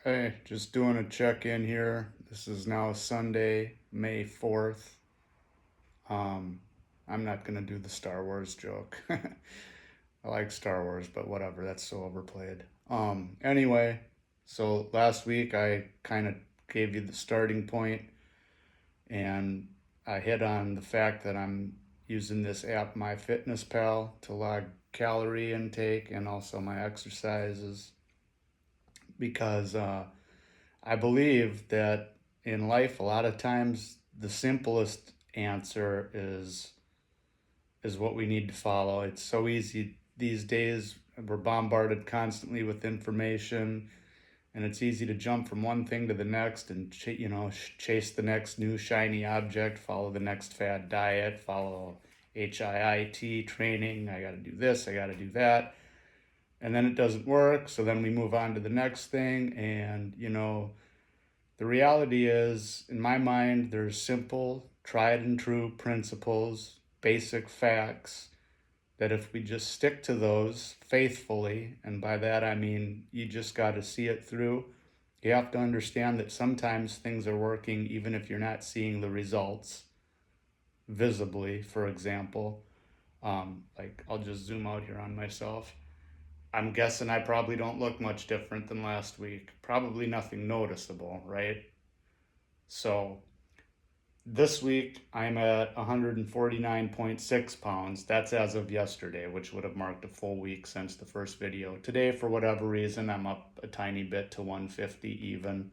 Hey, just doing a check-in here. This is now Sunday, May 4th. Um, I'm not gonna do the Star Wars joke. I like Star Wars, but whatever, that's so overplayed. Anyway, so last week I kind of gave you the starting point and I hit on the fact that I'm using this app, MyFitnessPal, to log calorie intake and also my exercises because I believe that in life, a lot of times the simplest answer is what we need to follow. It's so easy these days. We're bombarded constantly with information, and it's easy to jump from one thing to the next and chase the next new shiny object, follow the next fad diet, follow HIIT training. I got to do this. I got to do that, and then it doesn't work. So then we move on to the next thing, and the reality is, in my mind, there's simple, tried and true principles, basic facts that if we just stick to those faithfully, and by that I mean you just got to see it through, you have to understand that sometimes things are working even if you're not seeing the results visibly, for example. Like, I'll just zoom out here on myself. I'm guessing I probably don't look much different than last week. Probably nothing noticeable, right? So this week I'm at 149.6 pounds. That's as of yesterday, which would have marked a full week since the first video. Today, for whatever reason, I'm up a tiny bit to 150 even.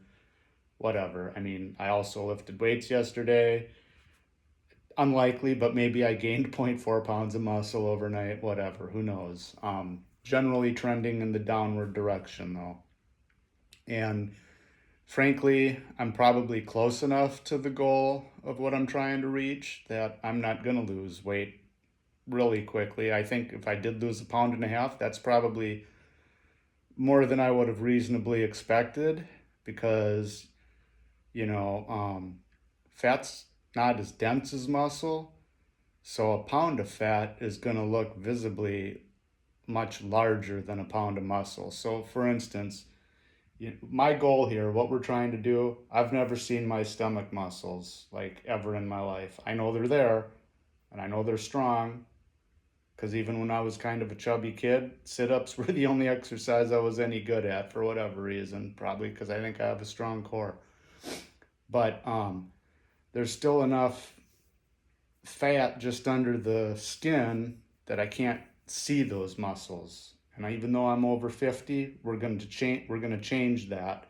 Whatever. I mean, I also lifted weights yesterday. Unlikely, but maybe I gained zero point 0.4 pounds of muscle overnight. Whatever. Who knows? Generally trending in the downward direction though. And frankly, I'm probably close enough to the goal of what I'm trying to reach that I'm not going to lose weight really quickly. I think if I did lose a pound and a half, that's probably more than I would have reasonably expected because, you know, fat's not as dense as muscle. So a pound of fat is going to look visibly much larger than a pound of muscle. So, for instance, my goal here, what we're trying to do, I've never seen my stomach muscles like ever in my life. I know they're there and I know they're strong because even when I was kind of a chubby kid, sit ups were the only exercise I was any good at for whatever reason, probably because I think I have a strong core. But there's still enough fat just under the skin that I can't see those muscles. And even though I'm over 50, we're going to change that.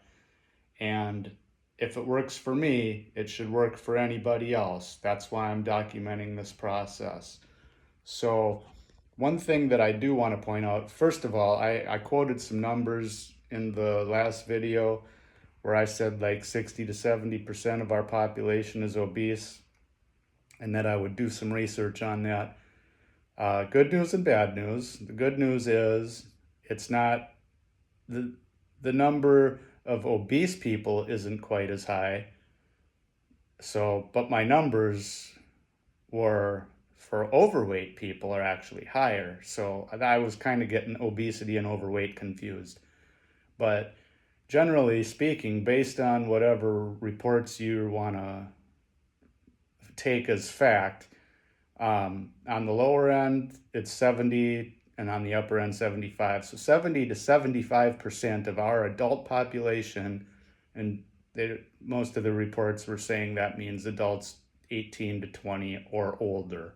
And if it works for me, it should work for anybody else. That's why I'm documenting this process. So, one thing that I do want to point out, first of all, I quoted some numbers in the last video where I said like 60 to 70% of our population is obese and that I would do some research on that. Good news and bad news. The good news is it's not the the number of obese people isn't quite as high. So, but my numbers were for overweight people are actually higher. So I was kind of getting obesity and overweight confused. But generally speaking, based on whatever reports you want to take as fact, on the lower end, it's 70, and on the upper end, 75. So 70 to 75% of our adult population, and most of the reports were saying that means adults 18 to 20 or older.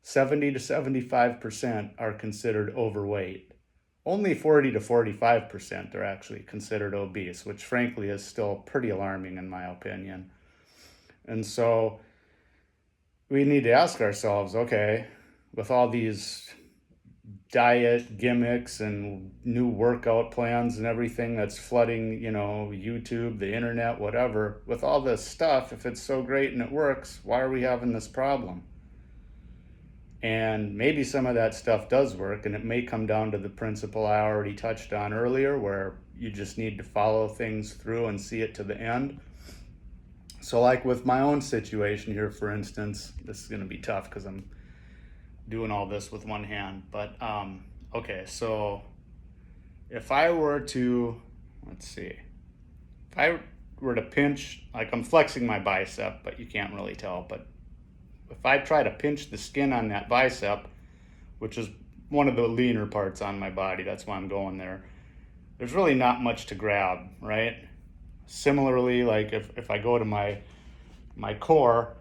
70 to 75% are considered overweight. Only 40 to 45% are actually considered obese, which frankly is still pretty alarming in my opinion. And so we need to ask ourselves, okay, with all these diet gimmicks and new workout plans and everything that's flooding, YouTube, the internet, whatever, with all this stuff, if it's so great and it works, why are we having this problem? And maybe some of that stuff does work, and it may come down to the principle I already touched on earlier, where you just need to follow things through and see it to the end. So, like with my own situation here, for instance, this is going to be tough because I'm doing all this with one hand. But okay, so if I were to, let's see. If I were to pinch, like I'm flexing my bicep, but you can't really tell, but if I try to pinch the skin on that bicep, which is one of the leaner parts on my body, that's why I'm going there, there's really not much to grab, right? Similarly, like if I go to my core,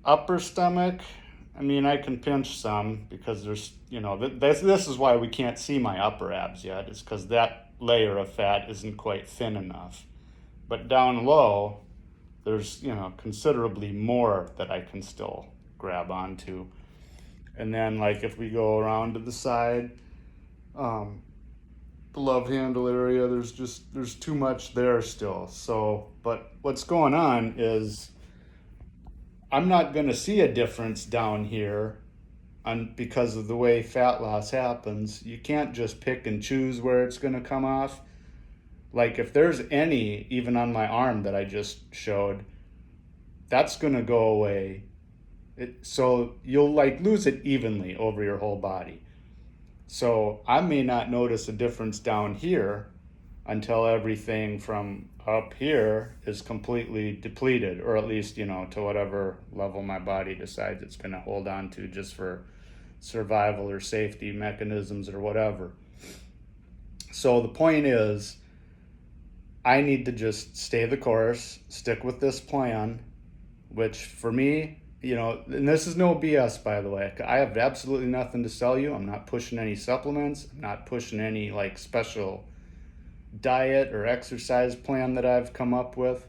upper stomach, I mean, I can pinch some because there's, this is why we can't see my upper abs yet, is because that layer of fat isn't quite thin enough. But down low, there's, considerably more that I can still grab onto. And then, like, if we go around to the side, the love handle area, there's too much there still. So, but what's going on is I'm not going to see a difference down here because of the way fat loss happens. You can't just pick and choose where it's going to come off. Like if there's any, even on my arm that I just showed, that's going to go away. So you'll like lose it evenly over your whole body. So I may not notice a difference down here until everything from up here is completely depleted, or at least, to whatever level my body decides it's going to hold on to just for survival or safety mechanisms or whatever. So the point is, I need to just stay the course, stick with this plan, which for me, and this is no BS, by the way. I have absolutely nothing to sell you. I'm not pushing any supplements. I'm not pushing any like special diet or exercise plan that I've come up with.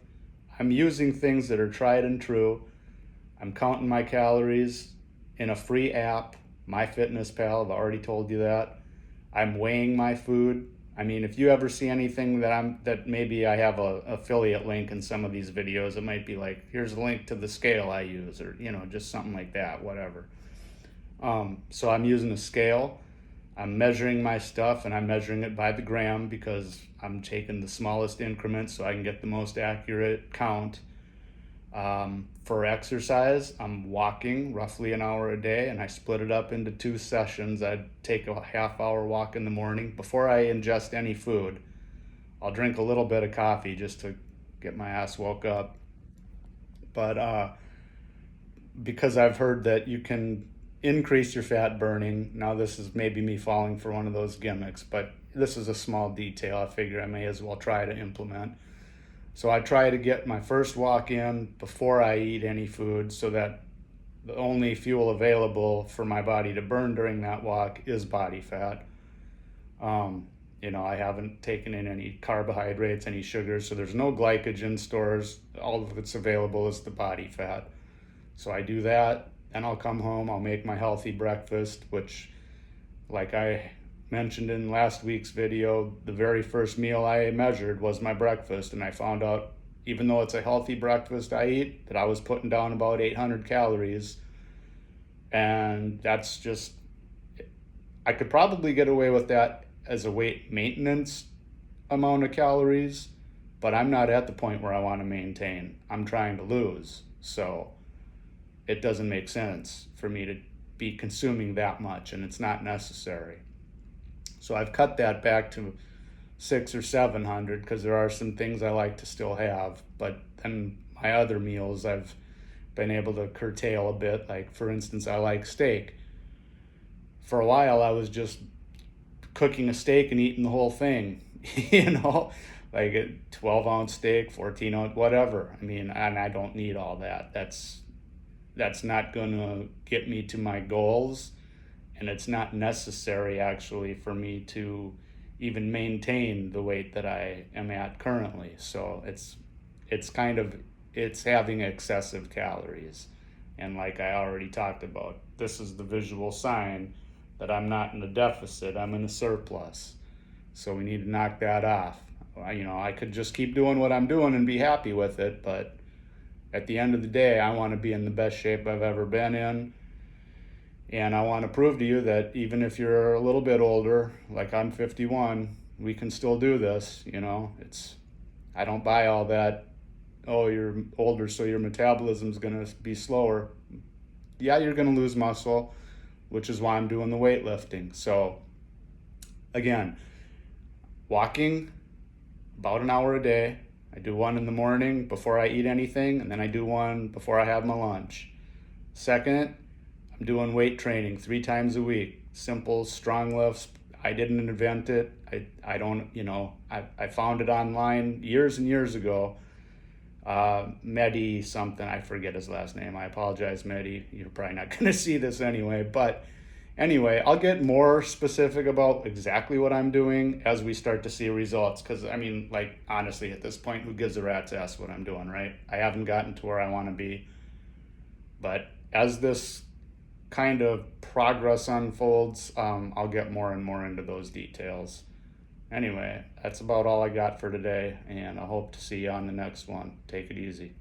I'm using things that are tried and true. I'm counting my calories in a free app, MyFitnessPal. I've already told you that. I'm weighing my food. I mean, if you ever see anything that maybe I have a affiliate link in some of these videos, it might be like, here's a link to the scale I use, or just something like that, whatever. So I'm using a scale. I'm measuring my stuff, and I'm measuring it by the gram because I'm taking the smallest increments so I can get the most accurate count. For exercise, I'm walking roughly an hour a day, and I split it up into 2 sessions. I'd take a half-hour walk in the morning. Before I ingest any food, I'll drink a little bit of coffee just to get my ass woke up. But because I've heard that you can increase your fat burning, now this is maybe me falling for one of those gimmicks, but this is a small detail I figure I may as well try to implement. So I try to get my first walk in before I eat any food so that the only fuel available for my body to burn during that walk is body fat. I haven't taken in any carbohydrates, any sugars, so there's no glycogen stores. All that's available is the body fat. So I do that, then I'll come home, I'll make my healthy breakfast, which, like I mentioned in last week's video, the very first meal I measured was my breakfast, and I found out, even though it's a healthy breakfast I eat, that I was putting down about 800 calories. And that's just, I could probably get away with that as a weight maintenance amount of calories, but I'm not at the point where I want to maintain. I'm trying to lose. So it doesn't make sense for me to be consuming that much, and it's not necessary. So I've cut that back to 600 or 700 because there are some things I like to still have, but then my other meals I've been able to curtail a bit. Like, for instance, I like steak. For a while I was just cooking a steak and eating the whole thing, like a 12-ounce steak, 14-ounce, whatever. I mean, and I don't need all that. That's not going to get me to my goals. And it's not necessary, actually, for me to even maintain the weight that I am at currently. So it's having excessive calories. And like I already talked about, this is the visual sign that I'm not in a deficit, I'm in a surplus. So we need to knock that off. I could just keep doing what I'm doing and be happy with it, but at the end of the day, I want to be in the best shape I've ever been in. And I want to prove to you that even if you're a little bit older, like I'm 51, we can still do this. I don't buy all that, oh, you're older, so your metabolism's going to be slower. Yeah, you're going to lose muscle, which is why I'm doing the weightlifting. So again, walking, about an hour a day. I do one in the morning before I eat anything, and then I do one before I have my lunch. Second, I'm doing weight training 3 times a week. Simple, strong lifts. I didn't invent it. I don't, I found it online years and years ago. Mehdi something, I forget his last name. I apologize, Mehdi. You're probably not going to see this anyway. But anyway, I'll get more specific about exactly what I'm doing as we start to see results. Because, I mean, like, honestly, at this point, who gives a rat's ass what I'm doing, right? I haven't gotten to where I want to be. But as this kind of progress unfolds, I'll get more and more into those details. Anyway, that's about all I got for today, and I hope to see you on the next one. Take it easy.